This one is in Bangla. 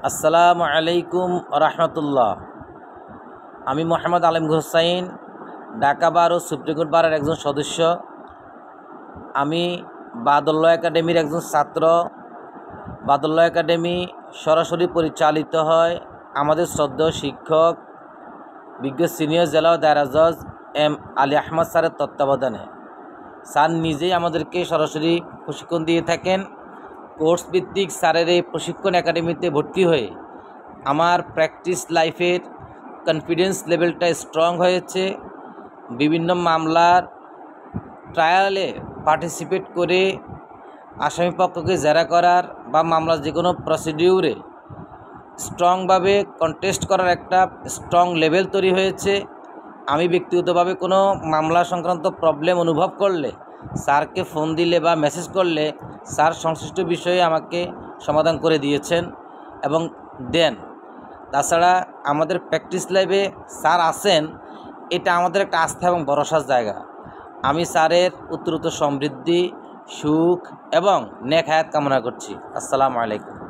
আসসালামু আলাইকুম রহমতুল্লাহ। আমি মোহাম্মদ আলম হোসাইন, ঢাকা বার ও সুপ্রিম কোর্ট বারের একজন সদস্য। আমি বাদল্য একাডেমির একজন ছাত্র। বাদল্য একাডেমি সরাসরি পরিচালিত হয় আমাদের শ্রদ্ধেয় শিক্ষক বিজ্ঞ সিনিয়র জেলা ও দায়রা জজ এম আলী আহমদ স্যারের তত্ত্বাবধানে। স্যার নিজেই আমাদেরকে সরাসরি প্রশিক্ষণ দিয়ে থাকেন। কোর্স ভিত্তিক স্যারের এই প্রশিক্ষণ একাডেমিতে ভর্তি হয়ে আমার প্র্যাকটিস লাইফের কনফিডেন্স লেভেলটা স্ট্রং হয়েছে। বিভিন্ন মামলার ট্রায়ালে পার্টিসিপেট করে আসামিপক্ষকে জেরা করার বা মামলার যে কোনো প্রসিডিউরে স্ট্রংভাবে কন্টেস্ট করার একটা স্ট্রং লেভেল তৈরি হয়েছে। আমি ব্যক্তিগতভাবে কোনো মামলা সংক্রান্ত প্রবলেম অনুভব করলে স্যারকে ফোন দিলে বা মেসেজ করলে স্যার সংশ্লিষ্ট বিষয়ে আমাকে সমাধান করে দিয়েছেন এবং দেন। তাছাড়া আমাদের প্র্যাকটিস লাইফে স্যার আছেন, এটা আমাদের একটা আস্থা এবং ভরসার জায়গা। আমি স্যারের উত্তরোত্তর সমৃদ্ধি, সুখ এবং নেক হায়াত কামনা করছি। আসসালামু আলাইকুম।